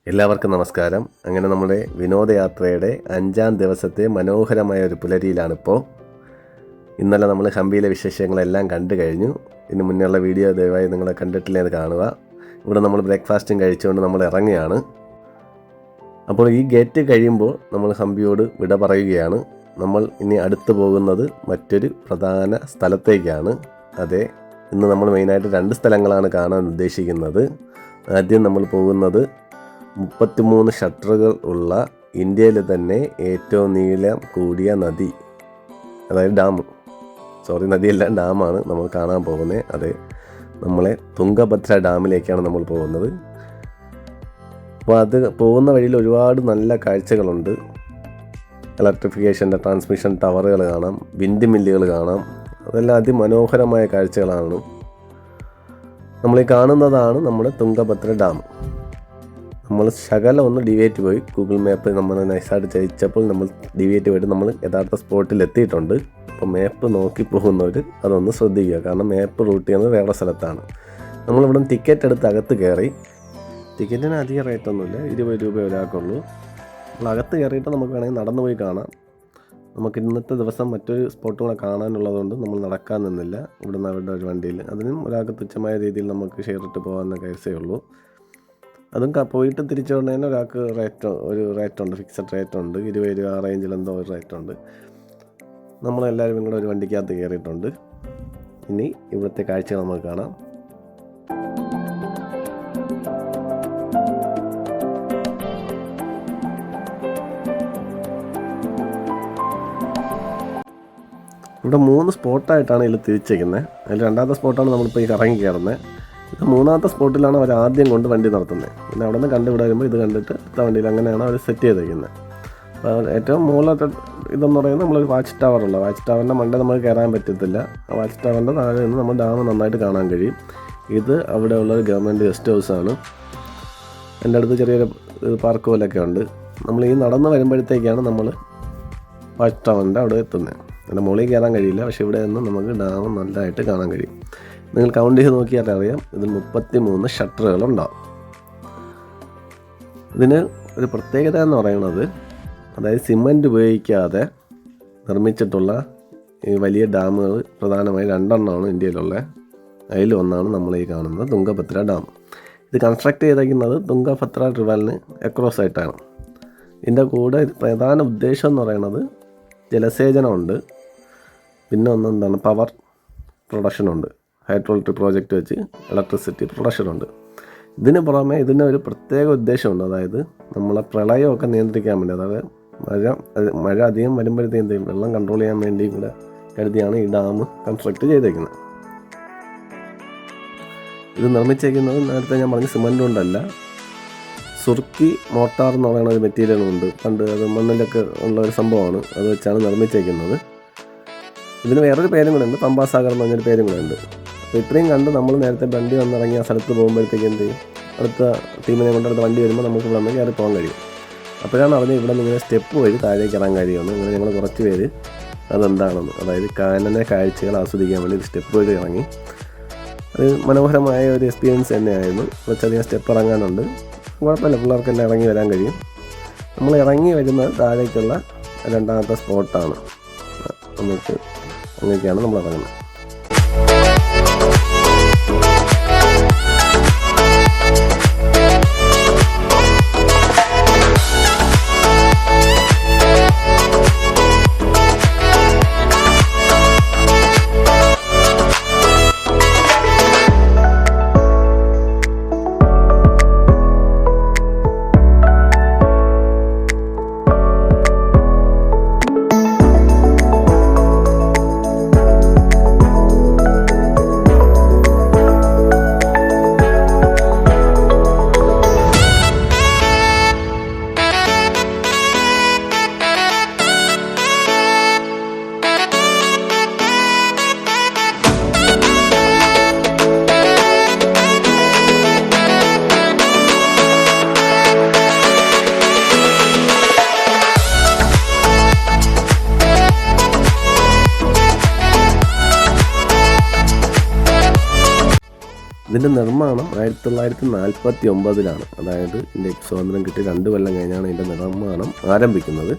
എല്ലാവർക്കും നമസ്കാരം. അങ്ങനെ നമ്മുടെ വിനോദയാത്രയുടെ 5-ാം ദിവസത്തെ മനോഹരമായ ഒരു പുലരിയിലാണിപ്പോൾ. ഇന്നലെ നമ്മൾ ഹംപിയിലെ വിശേഷങ്ങളെല്ലാം കണ്ടു കഴിഞ്ഞു. ഇതിന് മുന്നേയുള്ള വീഡിയോ ദയവായി നിങ്ങൾ കണ്ടിട്ടില്ലേ എന്ന് കാണുക. ഇവിടെ നമ്മൾ ബ്രേക്ക്ഫാസ്റ്റും കഴിച്ചുകൊണ്ട് നമ്മൾ ഇറങ്ങുകയാണ്. അപ്പോൾ ഈ ഗേറ്റ് കഴിയുമ്പോൾ നമ്മൾ ഹംപിയോട് വിട പറയുകയാണ്. നമ്മൾ ഇനി അടുത്ത് പോകുന്നത് മറ്റൊരു പ്രധാന സ്ഥലത്തേക്കാണ്. അതെ, ഇന്ന് നമ്മൾ മെയിനായിട്ട് 2 സ്ഥലങ്ങളാണ് കാണാൻ ഉദ്ദേശിക്കുന്നത്. ആദ്യം നമ്മൾ പോകുന്നത് 33 ഷട്ടറുകൾ ഉള്ള ഇന്ത്യയിലെ തന്നെ ഏറ്റവും നീളം കൂടിയ നദി, അതായത് നദിയല്ല, ഡാമാണ് നമ്മൾ കാണാൻ പോകുന്നത്. അതെ, നമ്മളെ തുംഗഭദ്ര ഡാമിലേക്കാണ് നമ്മൾ പോകുന്നത്. അപ്പോൾ അത് പോകുന്ന വഴിയിൽ ഒരുപാട് നല്ല കാഴ്ചകളുണ്ട്. ഇലക്ട്രിഫിക്കേഷൻ്റെ ട്രാൻസ്മിഷൻ ടവറുകൾ കാണാം, വിൻഡ് മില്ലുകൾ കാണാം. അതെല്ലാം അതിമനോഹരമായ കാഴ്ചകളാണ്. നമ്മളീ കാണുന്നതാണ് നമ്മുടെ തുംഗഭദ്ര ഡാം. നമ്മൾ ശകലം ഒന്ന് ഡിവേറ്റ് പോയി, ഗൂഗിൾ മാപ്പ് നമ്മൾ നൈസായിട്ട് ചതിച്ചപ്പോൾ നമ്മൾ ഡിവേറ്റ് പോയിട്ട് നമ്മൾ യഥാർത്ഥ സ്പോട്ടിൽ എത്തിയിട്ടുണ്ട്. അപ്പോൾ മാപ്പ് നോക്കി പോകുന്നവർ അതൊന്ന് ശ്രദ്ധിക്കുക, കാരണം മാപ്പ് റൂട്ട് ചെയ്യുന്നത് വേറെ സ്ഥലത്താണ്. നമ്മളിവിടെ ടിക്കറ്റ് എടുത്ത് അകത്ത് കയറി. ടിക്കറ്റിന് അധികം റേറ്റൊന്നുമില്ല, 20 രൂപ ഒരാൾക്കുള്ളൂ. നമ്മൾ അകത്ത് കയറിയിട്ട് നമുക്ക് വേണമെങ്കിൽ നടന്നു പോയി കാണാം. നമുക്ക് ഇന്നത്തെ ദിവസം മറ്റൊരു സ്പോട്ടും കൂടെ കാണാനുള്ളതുകൊണ്ട് നമ്മൾ നടക്കാൻ നിന്നില്ല. ഇവിടുന്ന് അവരുടെ ഒരു വണ്ടിയിൽ, അതിനും ഒരാൾക്ക് തുച്ഛമായ രീതിയിൽ നമുക്ക് ഷെയർ ഇട്ട് പോകാമെന്ന കേസേ ഉള്ളൂ. അതും പോയിട്ട് തിരിച്ചു കൊണ്ടുതന്നെ ഒരാൾക്ക് ഒരു റേറ്റുണ്ട്, ഫിക്സഡ് റേറ്റുണ്ട്, 20 രൂപ ആ റേഞ്ചിൽ എന്തോ ഒരു റേറ്റുണ്ട്. നമ്മളെല്ലാവരും കൂടെ ഒരു വണ്ടിക്കകത്ത് കയറിയിട്ടുണ്ട്. ഇനി ഇവിടുത്തെ കാഴ്ചകൾ നമുക്ക് കാണാം. ഇവിടെ 3 സ്പോട്ടായിട്ടാണ് ഇതിൽ തിരിച്ചേക്കുന്നത്. അതിൽ 2ാമത്തെ സ്പോട്ടാണ് നമ്മളിപ്പോൾ ഈ കറങ്ങി കയറുന്നത്. ഇത് 3ാമത്തെ സ്പോട്ടിലാണ് അവർ ആദ്യം കൊണ്ട് വണ്ടി നടത്തുന്നത്. പിന്നെ അവിടെ നിന്ന് കണ്ടുവിടെ വരുമ്പോൾ ഇത് കണ്ടിട്ട് അടുത്ത വണ്ടിയിൽ അങ്ങനെയാണ് അവർ സെറ്റ് ചെയ്തേക്കുന്നത്. അപ്പോൾ ഏറ്റവും മുകളിലത്തെ ഇതെന്ന് പറയുന്നത് നമ്മളൊരു വാച്ച് ടവറുള്ള, വാച്ച് ടവറിൻ്റെ മണ്ടേ നമുക്ക് കയറാൻ പറ്റത്തില്ല. ആ വാച്ച് ടവറിൻ്റെ താഴെ നിന്ന് നമ്മൾ ഡാം നന്നായിട്ട് കാണാൻ കഴിയും. ഇത് അവിടെയുള്ളൊരു ഗവൺമെൻറ് ഗസ്റ്റ് ഹൗസാണ്. എൻ്റെ അടുത്ത് ചെറിയൊരു പാർക്ക് പോലെയൊക്കെ ഉണ്ട്. നമ്മൾ ഈ നടന്ന് വരുമ്പോഴത്തേക്കാണ് നമ്മൾ വാച്ച് ടവറിൻ്റെ അവിടെ എത്തുന്നത്. അതിൻ്റെ മുകളിൽ കയറാൻ കഴിയില്ല, പക്ഷേ ഇവിടെ നിന്ന് നമുക്ക് ഡാം നല്ലതായിട്ട് കാണാൻ കഴിയും. നിങ്ങൾ കൗണ്ട് ചെയ്ത് നോക്കിയാൽ അറിയാം, ഇതിൽ 33 ഷട്ടറുകളുണ്ടാവും. ഇതിന് ഒരു പ്രത്യേകത എന്ന് പറയുന്നത്, അതായത് സിമൻറ്റ് ഉപയോഗിക്കാതെ നിർമ്മിച്ചിട്ടുള്ള ഈ വലിയ ഡാമുകൾ പ്രധാനമായി 2 എണ്ണമാണ് ഇന്ത്യയിലുള്ള. അതിലൊന്നാണ് നമ്മൾ ഈ കാണുന്നത് തുംഗഭദ്ര ഡാം. ഇത് കൺസ്ട്രക്ട് ചെയ്തിരിക്കുന്നത് തുംഗഭദ്ര റിവറിന് അക്രോസ് ആയിട്ടാണ്. ഇതിൻ്റെ കൂടെ പ്രധാന ഉദ്ദേശം എന്ന് പറയുന്നത് ജലസേചനമുണ്ട്, പിന്നെ ഒന്നെന്താണ് പവർ പ്രൊഡക്ഷനുണ്ട്. ഹൈഡ്രോ ഇലക്ട്രിക് പ്രോജക്റ്റ് വെച്ച് ഇലക്ട്രിസിറ്റി പ്രൊഡക്ഷനുണ്ട്. ഇതിന് പുറമെ ഇതിന് ഒരു പ്രത്യേക ഉദ്ദേശമുണ്ട്, അതായത് നമ്മളെ പ്രളയമൊക്കെ നിയന്ത്രിക്കാൻ വേണ്ടി, അതായത് മഴ അധികം വരുമ്പോഴത്തേക്കും വെള്ളം കൺട്രോൾ ചെയ്യാൻ വേണ്ടി കൂടെ കരുതിയാണ് ഈ ഡാം കൺസ്ട്രക്ട് ചെയ്തേക്കുന്നത്. ഇത് നിർമ്മിച്ചേക്കുന്നത് നേരത്തെ ഞാൻ പറഞ്ഞ സിമൻറ്റ് കൊണ്ടല്ല, സുർക്കി മോട്ടാർ എന്ന് പറയുന്ന ഒരു മെറ്റീരിയലുണ്ട്. പണ്ട് അത് മണ്ണിലൊക്കെ ഉള്ള ഒരു സംഭവമാണ്, അത് വെച്ചാണ് നിർമ്മിച്ചേക്കുന്നത്. ഇതിന് വേറൊരു പേരും കൂടെ ഉണ്ട്, പമ്പാസാഗർ എന്ന് പറഞ്ഞൊരു പേരും കൂടെ ഉണ്ട്. അപ്പോൾ ഇത്രയും കണ്ട് നമ്മൾ നേരത്തെ വണ്ടി വന്നിറങ്ങി ആ സ്ഥലത്ത് പോകുമ്പോഴത്തേക്ക് എന്ത് ചെയ്യും, അടുത്ത ടീമിനെ കൊണ്ട് അടുത്ത വണ്ടി വരുമ്പോൾ നമുക്ക് ഇവിടെ നിന്ന് കയറി പോകാൻ കഴിയും. അപ്പോഴാണ് അറിഞ്ഞ് ഇവിടെ നിന്ന് ഇങ്ങനെ സ്റ്റെപ്പ് വഴി താഴേക്ക് ഇറങ്ങാൻ കഴിയുമെന്ന്. ഇങ്ങനെ ഞങ്ങൾ കുറച്ച് പേര് അതെന്താണെന്ന്, അതായത് കാനന കാഴ്ചകൾ ആസ്വദിക്കാൻ വേണ്ടി സ്റ്റെപ്പ് വഴി ഇറങ്ങി. അത് മനോഹരമായ ഒരു എക്സ്പീരിയൻസ് തന്നെയായിരുന്നു. കുറച്ചധികം സ്റ്റെപ്പ് ഇറങ്ങാനുണ്ട്, കുഴപ്പമില്ല, പിള്ളേർക്കെല്ലാം ഇറങ്ങി വരാൻ കഴിയും. നമ്മൾ ഇറങ്ങി വരുന്ന താഴേക്കുള്ള 2ാമത്തെ സ്പോട്ടാണ്. നമുക്ക് അങ്ങനെയൊക്കെയാണ് നമ്മൾ ഇറങ്ങുന്നത്. ഇതിൻ്റെ നിർമ്മാണം 1949-ലാണ്. അതായത് ഇതിൻ്റെ സ്വാതന്ത്ര്യം കിട്ടി 2 കൊല്ലം കഴിഞ്ഞാണ് ഇതിൻ്റെ നിർമ്മാണം ആരംഭിക്കുന്നത്.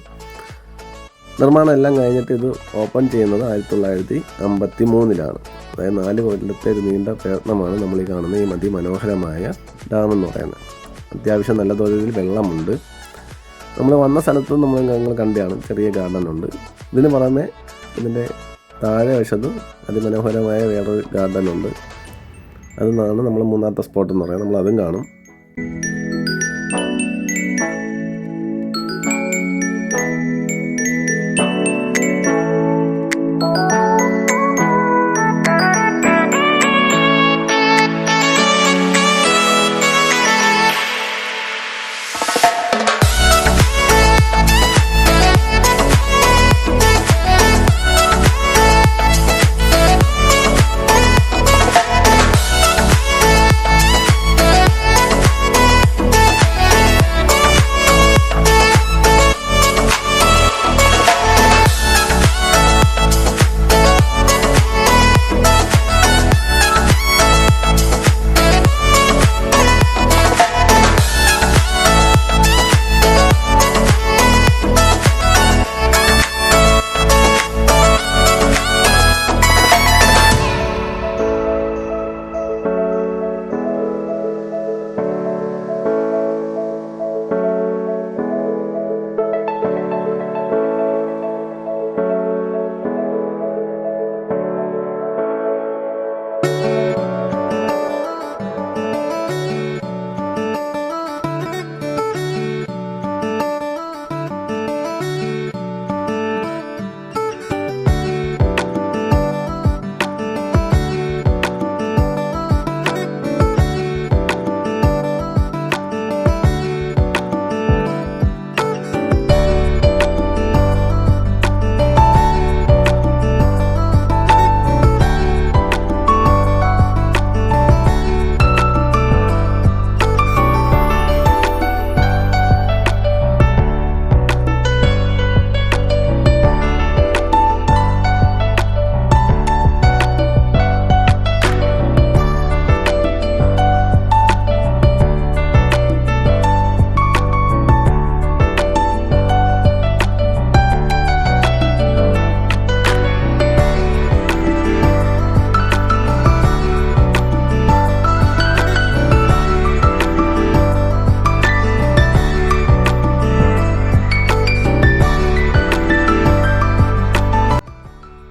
നിർമ്മാണം എല്ലാം കഴിഞ്ഞിട്ട് ഇത് ഓപ്പൺ ചെയ്യുന്നത് 1953-ലാണ്. അതായത് 4 കൊല്ലത്തെ ഒരു നീണ്ട പ്രയത്നമാണ് നമ്മൾ ഈ കാണുന്ന ഈ അതിമനോഹരമായ ഡാം എന്ന് പറയുന്നത്. അത്യാവശ്യം നല്ല തോതിൽ വെള്ളമുണ്ട്. നമ്മൾ വന്ന സ്ഥലത്ത് ഞങ്ങൾ കണ്ടാണ് ചെറിയ ഗാർഡനുണ്ട്. ഇതിന് പുറമെ ഇതിൻ്റെ താഴെ വശത്ത് അതിമനോഹരമായ വേറൊരു ഗാർഡനുണ്ട്. അതാണ് നമ്മൾ 3ാമത്തെ സ്പോട്ട് എന്ന് പറയുന്നത്. നമ്മൾ അതും കാണും.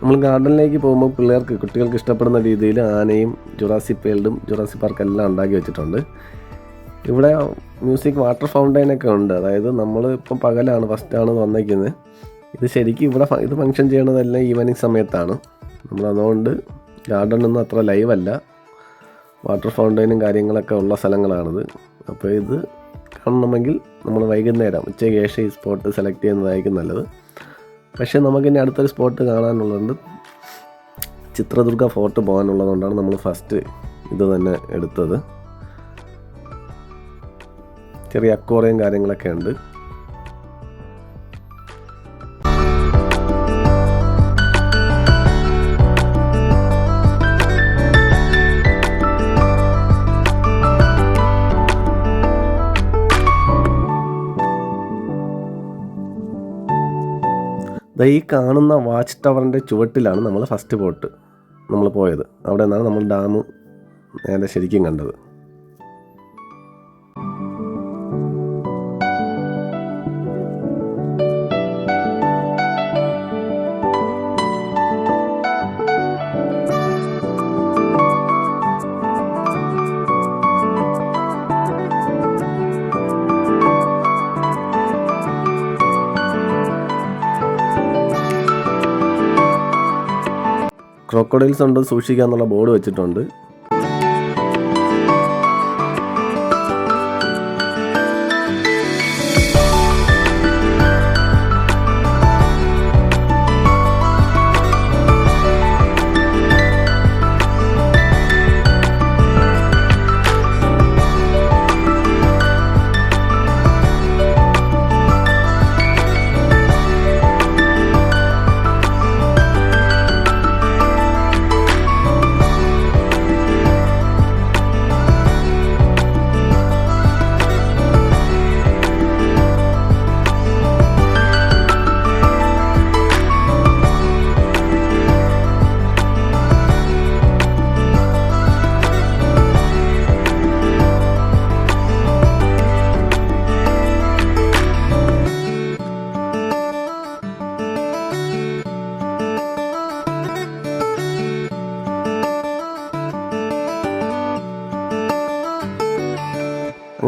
നമ്മൾ ഗാർഡനിലേക്ക് പോകുമ്പോൾ കുട്ടികൾക്ക് ഇഷ്ടപ്പെടുന്ന രീതിയിൽ ആനയും ജുറാസിക് വേൾഡും ജുറാസിക് പാർക്ക് എല്ലാം ഉണ്ടാക്കി വെച്ചിട്ടുണ്ട്. ഇവിടെ മ്യൂസിക് വാട്ടർ ഫൗണ്ടൈനൊക്കെ ഉണ്ട്. അതായത് നമ്മൾ ഇപ്പം പകലാണ് ഫസ്റ്റാണ് വന്നേക്കുന്നത്. ഇത് ശരിക്കും ഇവിടെ ഇത് ഫങ്ഷൻ ചെയ്യണതെല്ലാം ഈവനിങ് സമയത്താണ്. നമ്മളതുകൊണ്ട് ഗാർഡനൊന്നും അത്ര ലൈവല്ല. വാട്ടർ ഫൗണ്ടൈനും കാര്യങ്ങളൊക്കെ ഉള്ള സ്ഥലങ്ങളാണിത്. അപ്പോൾ ഇത് കാണണമെങ്കിൽ നമ്മൾ വൈകുന്നേരം ഉച്ചയ്ക്ക് ശേഷം ഈ സ്പോട്ട് സെലക്ട് ചെയ്യുന്നതായിരിക്കും നല്ലത്. പക്ഷേ നമുക്കിനി അടുത്തൊരു സ്പോട്ട് കാണാനുള്ളതുണ്ട്. ചിത്രദുർഗ ഫോർട്ട് പോകാനുള്ളതുകൊണ്ടാണ് നമ്മൾ ഫസ്റ്റ് ഇത് തന്നെ എടുത്തത്. ചെറിയ അക്വേറിയം കാര്യങ്ങളൊക്കെ ഉണ്ട്. ഈ കാണുന്ന വാച്ച് ടവറിൻ്റെ ചുവട്ടിലാണ് നമ്മൾ ഫസ്റ്റ് നമ്മൾ പോയത്. അവിടെ നിന്നാണ് നമ്മൾ ഡാം നേരെ ശരിക്കും കണ്ടത്. ക്രോക്കോഡൈൽസ് ഉണ്ട്, സൂക്ഷിക്കാന്നുള്ള ബോർഡ് വെച്ചിട്ടുണ്ട്.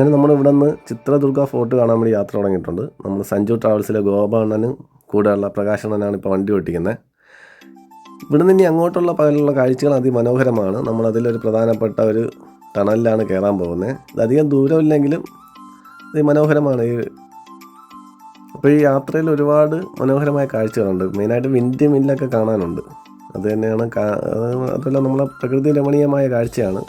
അങ്ങനെ നമ്മൾ ഇവിടെ നിന്ന് ചിത്രദുർഗ ഫോർട്ട് കാണാൻ വേണ്ടി യാത്ര തുടങ്ങിയിട്ടുണ്ട്. നമ്മൾ സഞ്ജു ട്രാവൽസിലെ ഗോപാണ്ണനും കൂടെയുള്ള പ്രകാശണ്ണനാണ് ഇപ്പോൾ വണ്ടി ഓട്ടിക്കുന്നത്. ഇവിടെ നിന്ന് ഇനി അങ്ങോട്ടുള്ള പകലുള്ള കാഴ്ചകൾ അതിമനോഹരമാണ്. നമ്മളതിലൊരു പ്രധാനപ്പെട്ട ഒരു ടണലിലാണ് കയറാൻ പോകുന്നത്. ഇതധികം ദൂരമില്ലെങ്കിലും അതിമനോഹരമാണ്. അപ്പോൾ ഈ യാത്രയിൽ ഒരുപാട് മനോഹരമായ കാഴ്ചകളുണ്ട്. മെയിനായിട്ട് വിൻഡ് മില്ലൊക്കെ കാണാനുണ്ട്. അത് തന്നെയാണ് അതുപോലെ നമ്മളെ പ്രകൃതി രമണീയമായ കാഴ്ചയാണ്.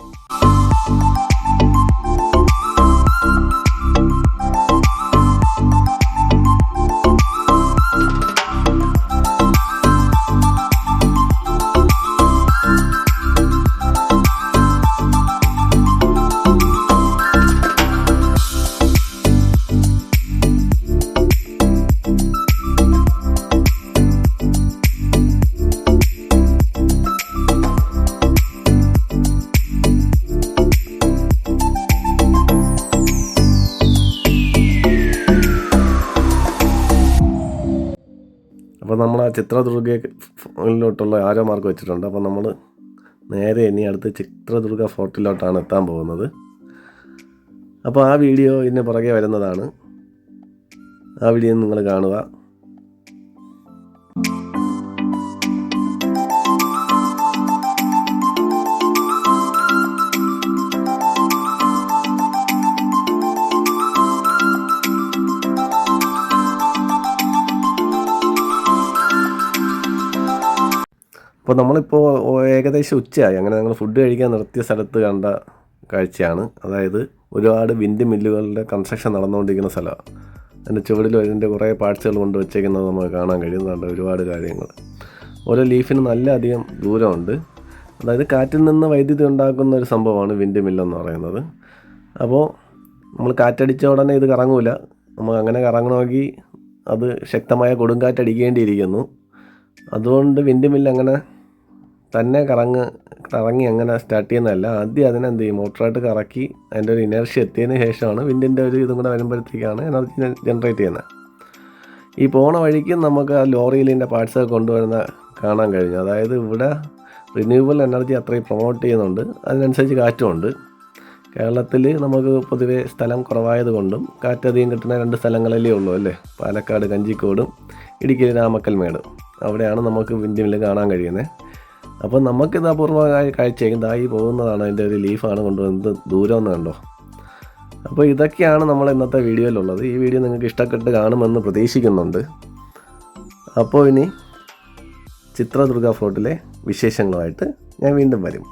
അപ്പോൾ നമ്മൾ ആ ചിത്രദുർഗയിലോട്ടുള്ള ആരോ മാർക്ക് വെച്ചിട്ടുണ്ട്. അപ്പോൾ നമ്മൾ നേരെ ഇനി അടുത്ത് ചിത്രദുർഗ ഫോർട്ടിലോട്ടാണ് എത്താൻ പോകുന്നത്. അപ്പോൾ ആ വീഡിയോ ഇതിന് പുറകെ വരുന്നതാണ്. ആ വീഡിയോ നിങ്ങൾ കാണുക. അപ്പോൾ നമ്മളിപ്പോൾ ഏകദേശം ഉച്ചയായി. അങ്ങനെ ഞങ്ങൾ ഫുഡ് കഴിക്കാൻ നിർത്തിയ സ്ഥലത്ത് കണ്ട കാഴ്ചയാണ്. അതായത് ഒരുപാട് വിൻഡ് മില്ലുകളുടെ കൺസ്ട്രക്ഷൻ നടന്നുകൊണ്ടിരിക്കുന്ന സ്ഥലമാണ്. അതിൻ്റെ ചുവടിലും അതിൻ്റെ കുറേ പാർട്സുകൾ കൊണ്ട് വെച്ചേക്കുന്നത് നമുക്ക് കാണാൻ കഴിയുന്നുണ്ട്. ഒരുപാട് കാര്യങ്ങൾ. ഓരോ ലീഫിന് നല്ല അധികം ദൂരമുണ്ട്. അതായത് കാറ്റിൽ നിന്ന് വൈദ്യുതി ഉണ്ടാക്കുന്ന ഒരു സംഭവമാണ് വിൻഡ് മില്ലെന്ന് പറയുന്നത്. അപ്പോൾ നമ്മൾ കാറ്റടിച്ച ഉടനെ ഇത് കറങ്ങൂല. നമ്മൾ അങ്ങനെ കറങ്ങണമെങ്കിൽ അത് ശക്തമായ കൊടുങ്കാറ്റടിക്കേണ്ടിയിരിക്കുന്നു. അതുകൊണ്ട് വിൻഡ് മില്ല് അങ്ങനെ തന്നെ കറങ്ങി അങ്ങനെ സ്റ്റാർട്ട് ചെയ്യുന്നതല്ല. ആദ്യം അതിനെന്ത് ചെയ്യും, മോട്ടറായിട്ട് കറക്കി അതിൻ്റെ ഒരു ഇനർഷ്യ എത്തിയതിന് ശേഷമാണ് വിൻഡിൻ്റെ ഒരു ഇതും കൂടെ വരുമ്പോഴത്തേക്കാണ് എനർജി ജനറേറ്റ് ചെയ്യുന്നത്. ഈ പോണ വഴിക്ക് നമുക്ക് ആ ലോറിയിലിൻ്റെ പാർട്സൊക്കെ കൊണ്ടുവരുന്ന കാണാൻ കഴിഞ്ഞു. അതായത് ഇവിടെ റിന്യൂവബിൾ എനർജി അത്രയും പ്രൊമോട്ട് ചെയ്യുന്നുണ്ട്. അതിനനുസരിച്ച് കാറ്റുമുണ്ട്. കേരളത്തിൽ നമുക്ക് പൊതുവേ സ്ഥലം കുറവായതുകൊണ്ടും കാറ്റധികം കിട്ടുന്ന 2 സ്ഥലങ്ങളല്ലേ ഉള്ളൂ അല്ലേ, പാലക്കാട് കഞ്ചിക്കോടും ഇടുക്കി രാമക്കൽമേടും. അവിടെയാണ് നമുക്ക് വിൻഡ് മില്ല് കാണാൻ കഴിയുന്നത്. അപ്പോൾ നമുക്കിത് അപൂർവമായ കാഴ്ചയായിരിക്കും. ഇതായി പോകുന്നതാണ് അതിൻ്റെ ഒരു ലീഫാണ് കൊണ്ടുവന്നത്. ദൂരമൊന്നും കണ്ടോ. അപ്പോൾ ഇതൊക്കെയാണ് നമ്മൾ ഇന്നത്തെ വീഡിയോയിലുള്ളത്. ഈ വീഡിയോ നിങ്ങൾക്ക് ഇഷ്ടപ്പെട്ട് കാണുമെന്ന് പ്രതീക്ഷിക്കുന്നുണ്ട്. അപ്പോൾ ഇനി ചിത്രദുർഗ ഫോർട്ടിലെ വിശേഷങ്ങളുമായിട്ട് ഞാൻ വീണ്ടും വരും.